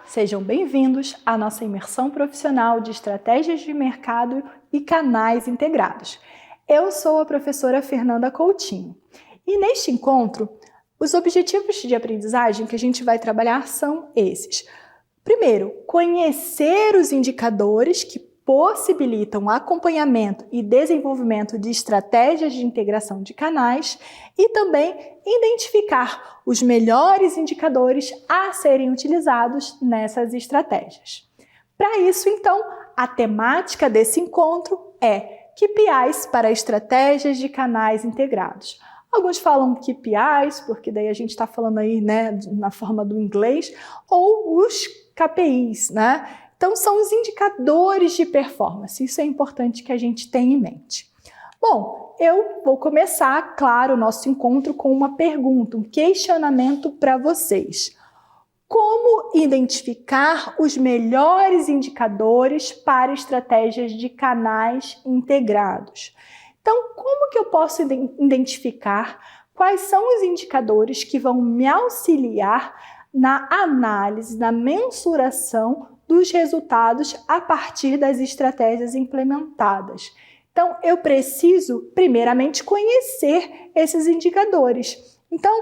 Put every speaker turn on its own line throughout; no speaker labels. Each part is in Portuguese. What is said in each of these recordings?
Sejam bem-vindos à nossa imersão profissional de estratégias de mercado e canais integrados. Eu sou a professora Fernanda Coutinho e neste encontro, os objetivos de aprendizagem que a gente vai trabalhar são esses. Primeiro, conhecer os indicadores que possibilitam o acompanhamento e desenvolvimento de estratégias de integração de canais e também identificar os melhores indicadores a serem utilizados nessas estratégias. Para isso, então, a temática desse encontro é KPIs para estratégias de canais integrados. Alguns falam KPIs, porque daí a gente está falando aí, né, na forma do inglês, ou os KPIs, né? Então, são os indicadores de performance. Isso é importante que a gente tenha em mente. Bom, eu vou começar, claro, o nosso encontro com uma pergunta, um questionamento para vocês. Como identificar os melhores indicadores para estratégias de canais integrados? Então, como que eu posso identificar quais são os indicadores que vão me auxiliar na análise, na mensuração dos resultados a partir das estratégias implementadas? Então, eu preciso, primeiramente, conhecer esses indicadores. Então,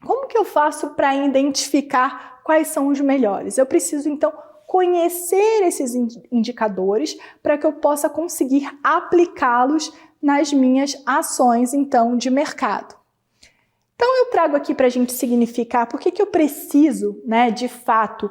como que eu faço para identificar quais são os melhores? Eu preciso, então, conhecer esses indicadores para que eu possa conseguir aplicá-los nas minhas ações, então, de mercado. Então, eu trago aqui para a gente significar por que eu preciso, né, de fato,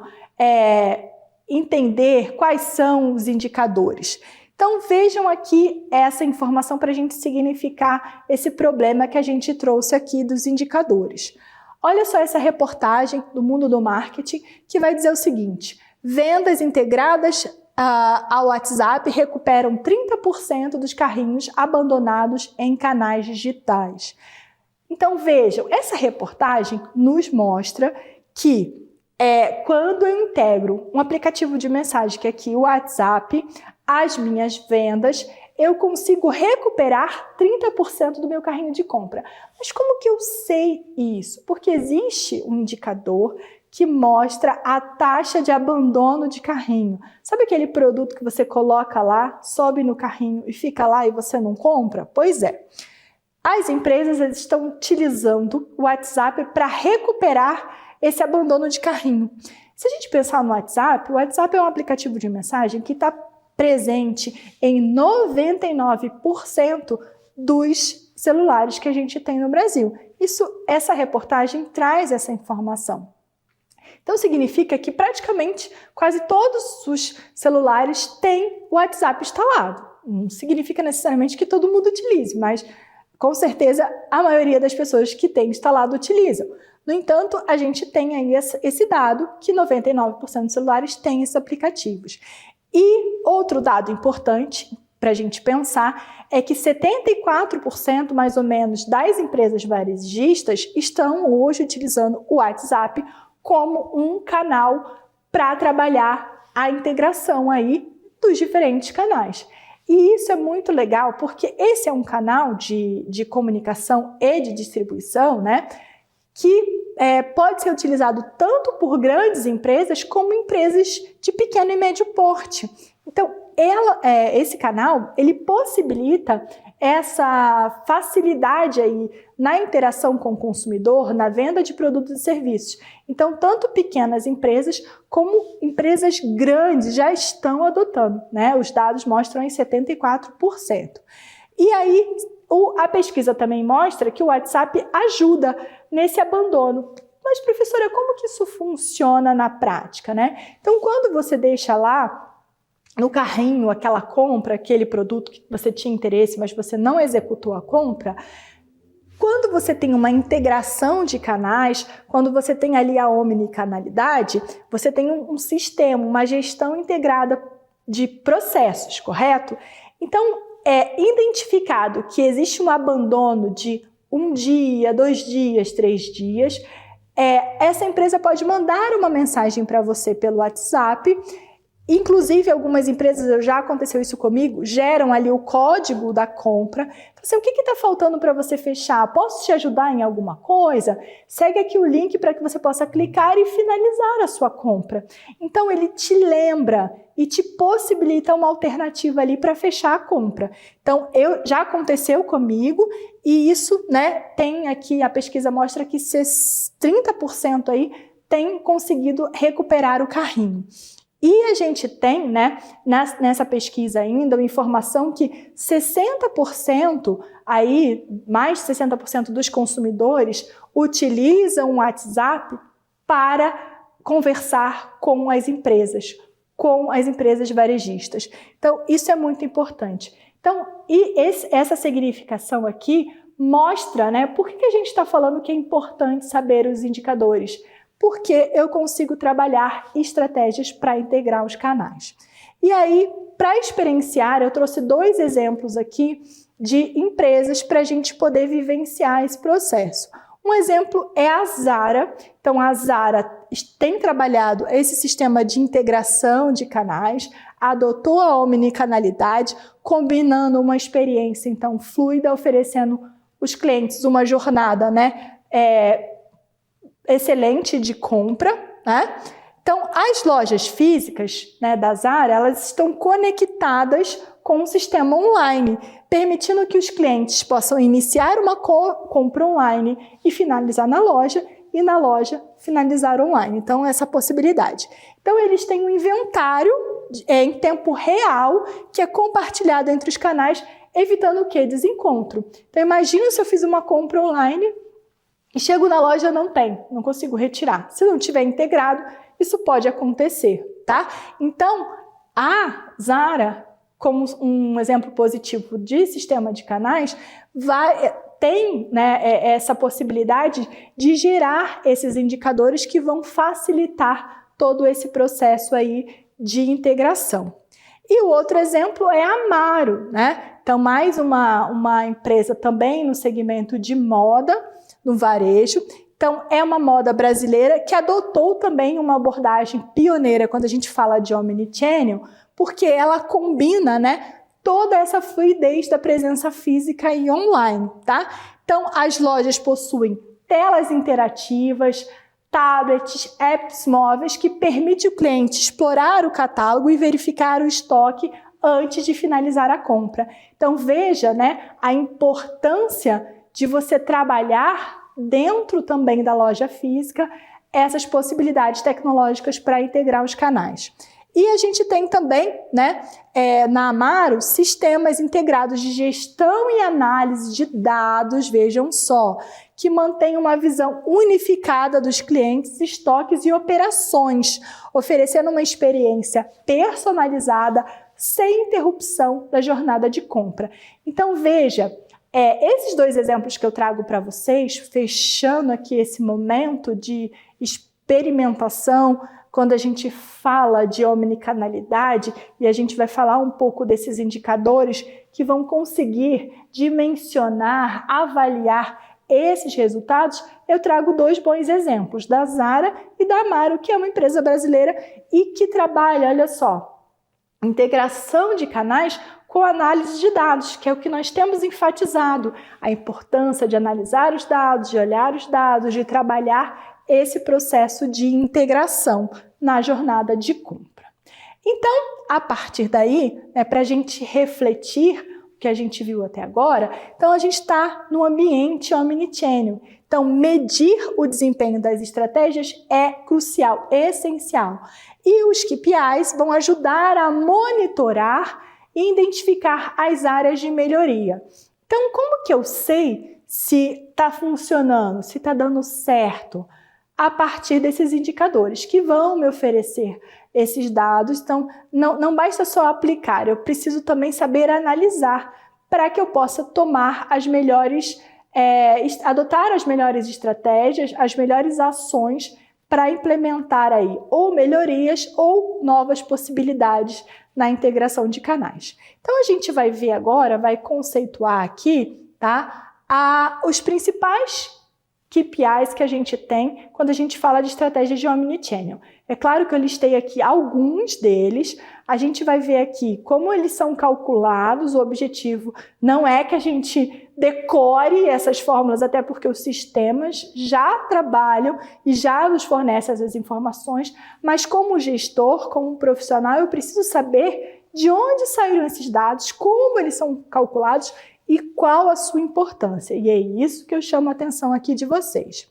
entender quais são os indicadores. Então, vejam aqui essa informação para a gente significar esse problema que a gente trouxe aqui dos indicadores. Olha só essa reportagem do mundo do marketing que vai dizer o seguinte: vendas integradas ao WhatsApp recuperam 30% dos carrinhos abandonados em canais digitais. Então, vejam, essa reportagem nos mostra que quando eu integro um aplicativo de mensagem, que é aqui o WhatsApp, às minhas vendas, eu consigo recuperar 30% do meu carrinho de compra. Mas como que eu sei isso? Porque existe um indicador que mostra a taxa de abandono de carrinho. Sabe aquele produto que você coloca lá, sobe no carrinho e fica lá e você não compra? Pois é. As empresas estão utilizando o WhatsApp para recuperar esse abandono de carrinho. Se a gente pensar no WhatsApp, o WhatsApp é um aplicativo de mensagem que está presente em 99% dos celulares que a gente tem no Brasil. Essa reportagem traz essa informação. Então, significa que praticamente quase todos os celulares têm o WhatsApp instalado. Não significa necessariamente que todo mundo utilize, mas com certeza a maioria das pessoas que tem instalado utilizam. No entanto, a gente tem aí esse dado que 99% dos celulares têm esses aplicativos. E outro dado importante para a gente pensar é que 74% mais ou menos das empresas varejistas estão hoje utilizando o WhatsApp como um canal para trabalhar a integração aí dos diferentes canais. E isso é muito legal porque esse é um canal de comunicação e de distribuição, né, que pode ser utilizado tanto por grandes empresas como empresas de pequeno e médio porte. Então, esse canal, ele possibilita essa facilidade aí na interação com o consumidor, na venda de produtos e serviços. Então, tanto pequenas empresas como empresas grandes já estão adotando, né? Os dados mostram em 74%. E aí, a pesquisa também mostra que o WhatsApp ajuda nesse abandono. Mas, professora, como que isso funciona na prática, né? Então, quando você deixa lá no carrinho aquela compra, aquele produto que você tinha interesse, mas você não executou a compra, quando você tem uma integração de canais, quando você tem ali a omnicanalidade, você tem um sistema, uma gestão integrada de processos, correto? Então, é identificado que existe um abandono de 1 dia, 2 dias, 3 dias, essa empresa pode mandar uma mensagem para você pelo WhatsApp Inclusive, algumas empresas, já aconteceu isso comigo, geram ali o código da compra. Assim, o que está faltando para você fechar? Posso te ajudar em alguma coisa? Segue aqui o link para que você possa clicar e finalizar a sua compra. Então, ele te lembra e te possibilita uma alternativa ali para fechar a compra. Então, já aconteceu comigo e isso, né, tem aqui, a pesquisa mostra que 30% aí tem conseguido recuperar o carrinho. E a gente tem, né, nessa pesquisa ainda, uma informação que 60%, aí, mais de 60% dos consumidores utilizam o WhatsApp para conversar com as empresas varejistas. Então, isso é muito importante. Então, essa significação aqui mostra, né, por que a gente está falando que é importante saber os indicadores? Porque eu consigo trabalhar estratégias para integrar os canais. E aí, para experienciar, eu trouxe 2 exemplos aqui de empresas para a gente poder vivenciar esse processo. Um exemplo é a Zara. Então, a Zara tem trabalhado esse sistema de integração de canais, adotou a omnicanalidade, combinando uma experiência, então, fluida, oferecendo os clientes uma jornada, né, excelente de compra, né? Então, as lojas físicas, né, da Zara, elas estão conectadas com o sistema online, permitindo que os clientes possam iniciar uma compra online e finalizar na loja, e na loja finalizar online. Então, essa possibilidade. Então, eles têm um inventário em tempo real que é compartilhado entre os canais, evitando o quê? Desencontro. Então, imagina se eu fiz uma compra online e chego na loja, não consigo retirar. Se não tiver integrado, isso pode acontecer, tá? Então, a Zara, como um exemplo positivo de sistema de canais, tem, né, essa possibilidade de gerar esses indicadores que vão facilitar todo esse processo aí de integração. E o outro exemplo é a Amaro, né? Então, mais uma empresa também no segmento de moda, no varejo. Então, é uma moda brasileira que adotou também uma abordagem pioneira quando a gente fala de omnichannel, porque ela combina, né, toda essa fluidez da presença física e online, tá? Então, as lojas possuem telas interativas, tablets, apps móveis que permitem o cliente explorar o catálogo e verificar o estoque antes de finalizar a compra. Então, veja, né, a importância de você trabalhar dentro também da loja física essas possibilidades tecnológicas para integrar os canais. E a gente tem também, né, na Amaro, sistemas integrados de gestão e análise de dados, vejam só, que mantém uma visão unificada dos clientes, estoques e operações, oferecendo uma experiência personalizada, sem interrupção da jornada de compra. Então, veja, esses 2 exemplos que eu trago para vocês, fechando aqui esse momento de experimentação, quando a gente fala de omnicanalidade, e a gente vai falar um pouco desses indicadores que vão conseguir dimensionar, avaliar esses resultados, eu trago 2 bons exemplos, da Zara e da Amaro, que é uma empresa brasileira e que trabalha, olha só, integração de canais com análise de dados, que é o que nós temos enfatizado, a importância de analisar os dados, de olhar os dados, de trabalhar esse processo de integração na jornada de compra. Então, a partir daí, né, para a gente refletir o que a gente viu até agora, então a gente está no ambiente omnichannel. Então, medir o desempenho das estratégias é crucial, essencial. E os KPIs vão ajudar a monitorar e identificar as áreas de melhoria. Então, como que eu sei se está funcionando, se está dando certo? A partir desses indicadores que vão me oferecer esses dados. Então, não basta só aplicar, eu preciso também saber analisar para que eu possa tomar as melhores, adotar as melhores estratégias, as melhores ações para implementar aí ou melhorias ou novas possibilidades na integração de canais. Então, a gente vai ver agora, vai conceituar aqui, tá, os principais KPIs que a gente tem quando a gente fala de estratégia de omnichannel. É claro que eu listei aqui alguns deles, a gente vai ver aqui como eles são calculados, o objetivo não é que a gente decore essas fórmulas, até porque os sistemas já trabalham e já nos fornecem essas informações, mas como gestor, como profissional, eu preciso saber de onde saíram esses dados, como eles são calculados e qual a sua importância. E é isso que eu chamo a atenção aqui de vocês.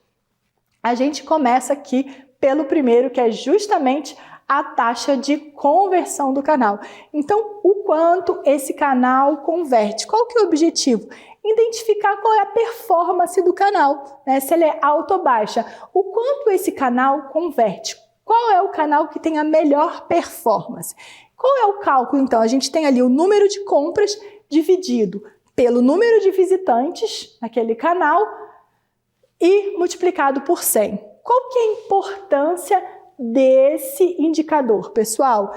A gente começa aqui pelo primeiro, que é justamente a taxa de conversão do canal. Então, o quanto esse canal converte? Qual que é o objetivo? Identificar qual é a performance do canal, né? Se ele é alta ou baixa. O quanto esse canal converte? Qual é o canal que tem a melhor performance? Qual é o cálculo, então? A gente tem ali o número de compras dividido pelo número de visitantes naquele canal e multiplicado por 100. Qual que é a importância desse indicador, pessoal?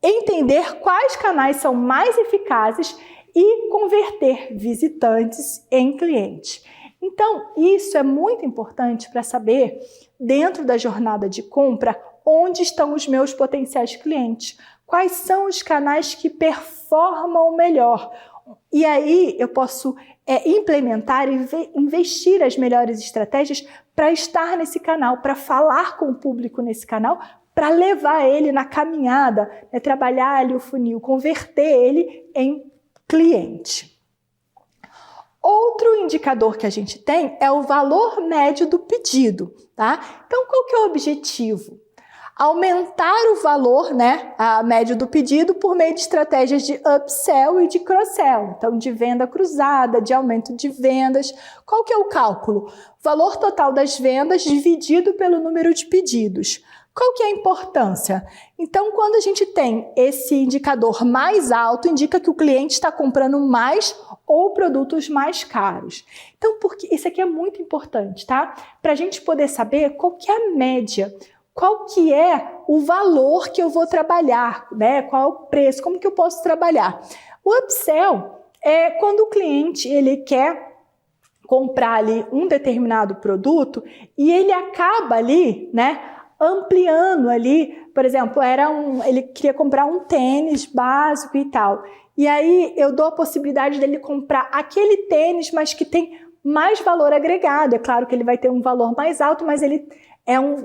Entender quais canais são mais eficazes e converter visitantes em clientes. Então, isso é muito importante para saber, dentro da jornada de compra, onde estão os meus potenciais clientes, quais são os canais que performam melhor. E aí eu posso implementar e investir as melhores estratégias para estar nesse canal, para falar com o público nesse canal, para levar ele na caminhada, né, trabalhar ali o funil, converter ele em cliente. Outro indicador que a gente tem é o valor médio do pedido, tá? Então, qual que é o objetivo? Aumentar o valor, né, a média do pedido por meio de estratégias de upsell e de cross-sell. Então, de venda cruzada, de aumento de vendas. Qual que é o cálculo? Valor total das vendas dividido pelo número de pedidos. Qual que é a importância? Então, quando a gente tem esse indicador mais alto, indica que o cliente está comprando mais ou produtos mais caros. Então, porque isso aqui é muito importante, tá? Para a gente poder saber qual que é a média, qual que é o valor que eu vou trabalhar, né? Qual é o preço, como que eu posso trabalhar. O upsell é quando o cliente ele quer comprar ali um determinado produto e ele acaba ali, né, ampliando ali, por exemplo, ele queria comprar um tênis básico e tal. E aí eu dou a possibilidade dele comprar aquele tênis, mas que tem mais valor agregado. É claro que ele vai ter um valor mais alto, mas ele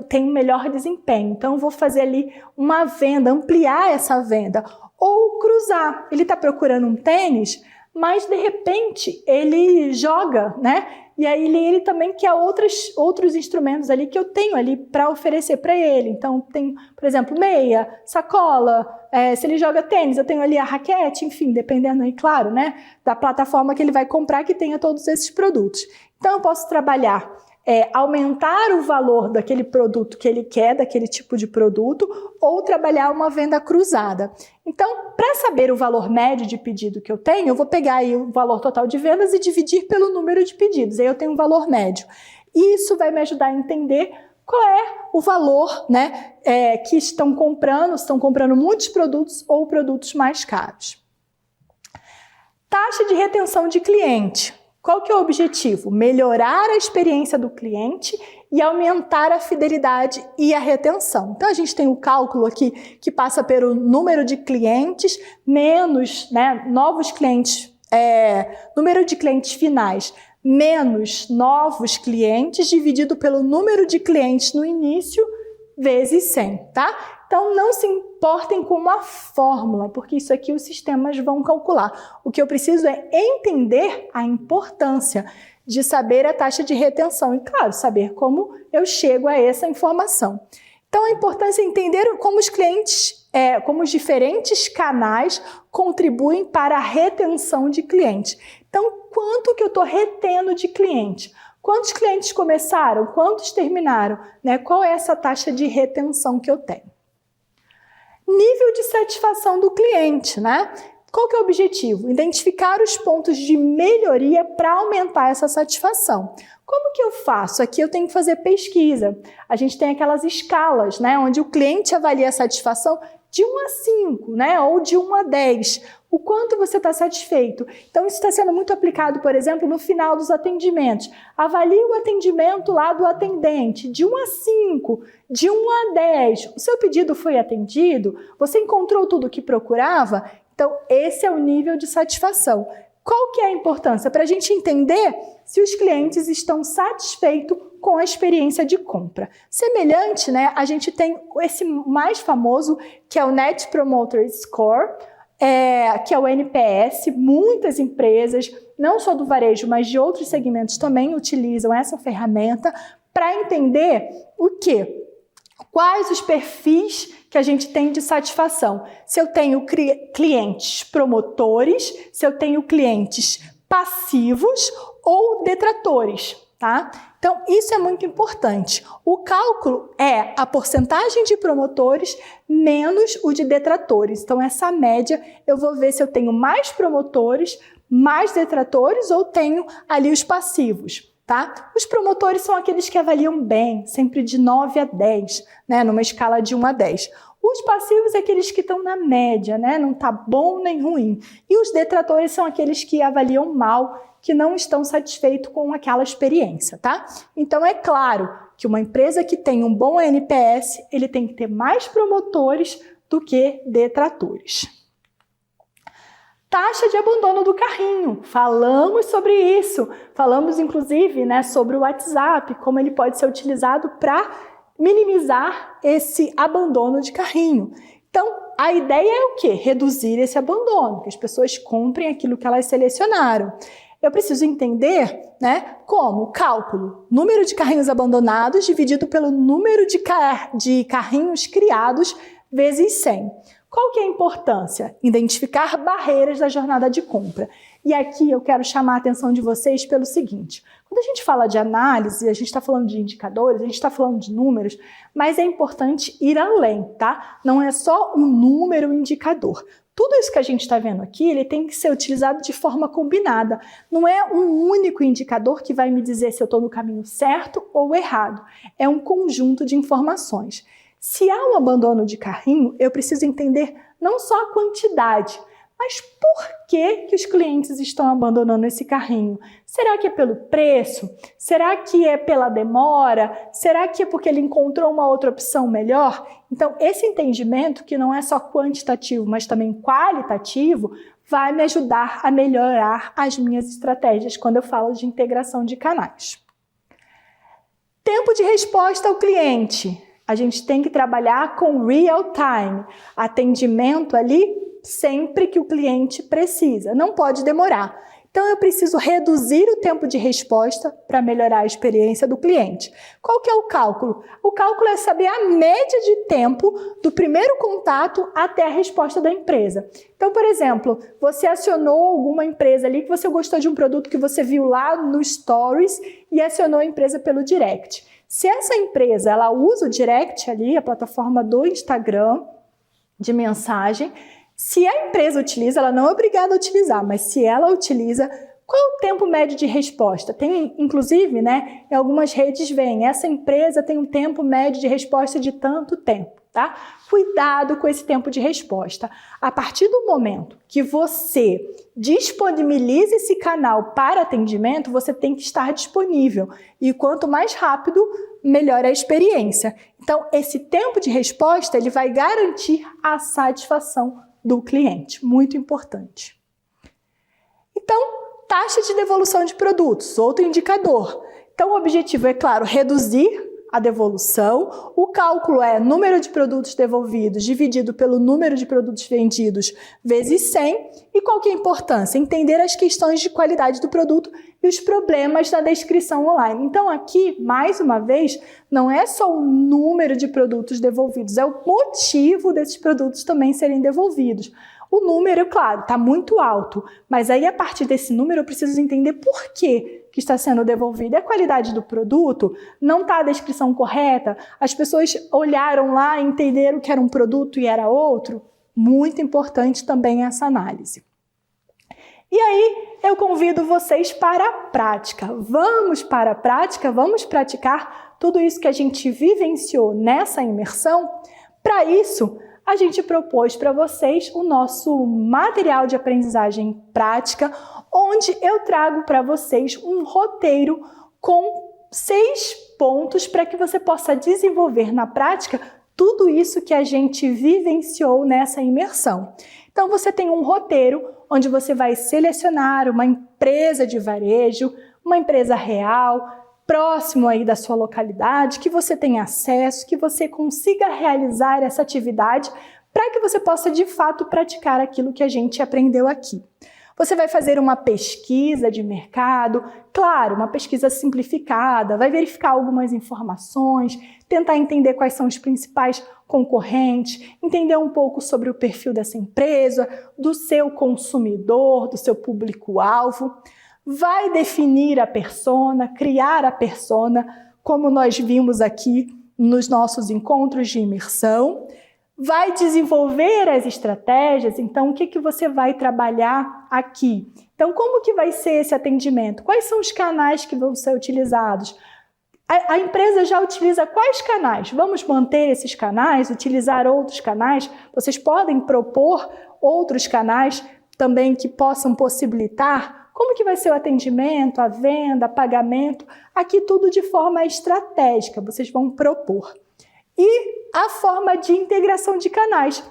tem um melhor desempenho. Então, eu vou fazer ali uma venda, ampliar essa venda. Ou cruzar. Ele está procurando um tênis, mas de repente ele joga, né? E aí ele também quer outros instrumentos ali que eu tenho ali para oferecer para ele. Então, tem, por exemplo, meia, sacola, se ele joga tênis, eu tenho ali a raquete, enfim, dependendo aí, claro, né, da plataforma que ele vai comprar que tenha todos esses produtos. Então, eu posso trabalhar aumentar o valor daquele produto que ele quer, daquele tipo de produto, ou trabalhar uma venda cruzada. Então, para saber o valor médio de pedido que eu tenho, eu vou pegar aí o valor total de vendas e dividir pelo número de pedidos. Aí eu tenho um valor médio. Isso vai me ajudar a entender qual é o valor, né, que estão comprando muitos produtos ou produtos mais caros. Taxa de retenção de cliente. Qual que é o objetivo? Melhorar a experiência do cliente e aumentar a fidelidade e a retenção. Então, a gente tem o cálculo aqui que passa pelo número de clientes menos, né, novos clientes, número de clientes finais menos novos clientes dividido pelo número de clientes no início vezes 100, tá? Então, não se importem com uma fórmula, porque isso aqui os sistemas vão calcular. O que eu preciso é entender a importância de saber a taxa de retenção e, claro, saber como eu chego a essa informação. Então, a importância é entender como os clientes, como os diferentes canais contribuem para a retenção de clientes. Então, quanto que eu estou retendo de cliente? Quantos clientes começaram? Quantos terminaram? Né? Qual é essa taxa de retenção que eu tenho? Nível de satisfação do cliente, né? Qual que é o objetivo? Identificar os pontos de melhoria para aumentar essa satisfação. Como que eu faço? Aqui eu tenho que fazer pesquisa. A gente tem aquelas escalas, né? Onde o cliente avalia a satisfação de 1 a 5, né? Ou de 1 a 10. o quanto você está satisfeito. Então, isso está sendo muito aplicado, por exemplo, no final dos atendimentos. Avalie o atendimento lá do atendente, de 1 a 5, de 1 a 10. O seu pedido foi atendido? Você encontrou tudo o que procurava? Então, esse é o nível de satisfação. Qual que é a importância? Para a gente entender se os clientes estão satisfeitos com a experiência de compra. Semelhante, né, a gente tem esse mais famoso, que é o Net Promoter Score, que é o NPS. Muitas empresas, não só do varejo, mas de outros segmentos também utilizam essa ferramenta para entender o quê? Quais os perfis que a gente tem de satisfação? Se eu tenho clientes promotores, se eu tenho clientes passivos ou detratores, tá? Então, isso é muito importante. O cálculo é a porcentagem de promotores menos o de detratores. Então, essa média, eu vou ver se eu tenho mais promotores, mais detratores ou tenho ali os passivos. Tá? Os promotores são aqueles que avaliam bem, sempre de 9 a 10, né? Numa escala de 1 a 10. Os passivos é aqueles que estão na média, né? Não tá bom nem ruim. E os detratores são aqueles que avaliam mal, que não estão satisfeitos com aquela experiência, tá? Então é claro que uma empresa que tem um bom NPS, ele tem que ter mais promotores do que detratores. Taxa de abandono do carrinho. Falamos sobre isso. Falamos, inclusive, né, sobre o WhatsApp, como ele pode ser utilizado para minimizar esse abandono de carrinho. Então, a ideia é o quê? Reduzir esse abandono, que as pessoas comprem aquilo que elas selecionaram. Eu preciso entender, né, como cálculo, número de carrinhos abandonados dividido pelo número de carrinhos criados vezes 100. Qual que é a importância? Identificar barreiras da jornada de compra. E aqui eu quero chamar a atenção de vocês pelo seguinte. Quando a gente fala de análise, a gente está falando de indicadores, a gente está falando de números, mas é importante ir além, tá? Não é só um número, um indicador. Tudo isso que a gente está vendo aqui, ele tem que ser utilizado de forma combinada. Não é um único indicador que vai me dizer se eu estou no caminho certo ou errado. É um conjunto de informações. Se há um abandono de carrinho, eu preciso entender não só a quantidade, mas por que os clientes estão abandonando esse carrinho? Será que é pelo preço? Será que é pela demora? Será que é porque ele encontrou uma outra opção melhor? Então, esse entendimento, que não é só quantitativo, mas também qualitativo, vai me ajudar a melhorar as minhas estratégias quando eu falo de integração de canais. Tempo de resposta ao cliente. A gente tem que trabalhar com real time, atendimento ali sempre que o cliente precisa, não pode demorar. Então eu preciso reduzir o tempo de resposta para melhorar a experiência do cliente. Qual que é o cálculo? O cálculo é saber a média de tempo do primeiro contato até a resposta da empresa. Então, por exemplo, você acionou alguma empresa ali que você gostou de um produto que você viu lá no Stories e acionou a empresa pelo direct. Se essa empresa ela usa o direct ali, a plataforma do Instagram de mensagem, se a empresa utiliza, ela não é obrigada a utilizar, mas se ela utiliza, qual é o tempo médio de resposta? Tem, inclusive, né, em algumas redes vem, essa empresa tem um tempo médio de resposta de tanto tempo, tá? Cuidado com esse tempo de resposta. A partir do momento que você disponibiliza esse canal para atendimento, você tem que estar disponível. E quanto mais rápido, melhor a experiência. Então, esse tempo de resposta, ele vai garantir a satisfação do cliente. Muito importante. Então, taxa de devolução de produtos, outro indicador. Então, o objetivo é, claro, reduzir a devolução. O cálculo é número de produtos devolvidos dividido pelo número de produtos vendidos vezes 100. E qual que é a importância? Entender as questões de qualidade do produto e os problemas na descrição online. Então, aqui, mais uma vez, não é só o número de produtos devolvidos, é o motivo desses produtos também serem devolvidos. O número, claro, está muito alto, mas aí a partir desse número eu preciso entender por que está sendo devolvido. É a qualidade do produto? Não está a descrição correta? As pessoas olharam lá e entenderam que era um produto e era outro? Muito importante também essa análise. E aí eu convido vocês para a prática. Vamos para a prática, vamos praticar tudo isso que a gente vivenciou nessa imersão. Para isso, a gente propôs para vocês o nosso material de aprendizagem prática, onde eu trago para vocês um roteiro com 6 pontos para que você possa desenvolver na prática tudo isso que a gente vivenciou nessa imersão. Então, você tem um roteiro onde você vai selecionar uma empresa de varejo, uma empresa real, próximo aí da sua localidade, que você tenha acesso, que você consiga realizar essa atividade para que você possa, de fato, praticar aquilo que a gente aprendeu aqui. Você vai fazer uma pesquisa de mercado, claro, uma pesquisa simplificada, vai verificar algumas informações, tentar entender quais são os principais concorrentes, entender um pouco sobre o perfil dessa empresa, do seu consumidor, do seu público-alvo. Vai definir a persona, criar a persona, como nós vimos aqui nos nossos encontros de imersão. Vai desenvolver as estratégias, então o que você vai trabalhar aqui? Então, como que vai ser esse atendimento? Quais são os canais que vão ser utilizados? A empresa já utiliza quais canais? Vamos manter esses canais, utilizar outros canais? Vocês podem propor outros canais também que possam possibilitar? Como que vai ser o atendimento, a venda, pagamento? Aqui tudo de forma estratégica, vocês vão propor. E a forma de integração de canais.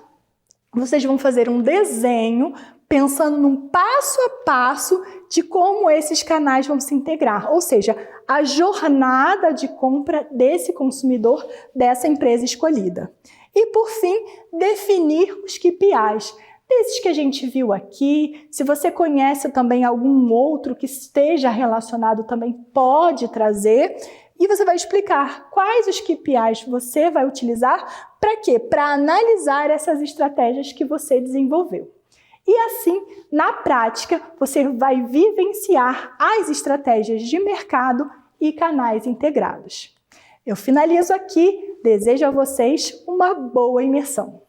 Vocês vão fazer um desenho pensando num passo a passo de como esses canais vão se integrar, ou seja, a jornada de compra desse consumidor, dessa empresa escolhida. E, por fim, definir os KPIs. Desses que a gente viu aqui, se você conhece também algum outro que esteja relacionado, também pode trazer. E você vai explicar quais os KPIs você vai utilizar para quê? Para analisar essas estratégias que você desenvolveu. E assim, na prática, você vai vivenciar as estratégias de mercado e canais integrados. Eu finalizo aqui, desejo a vocês uma boa imersão.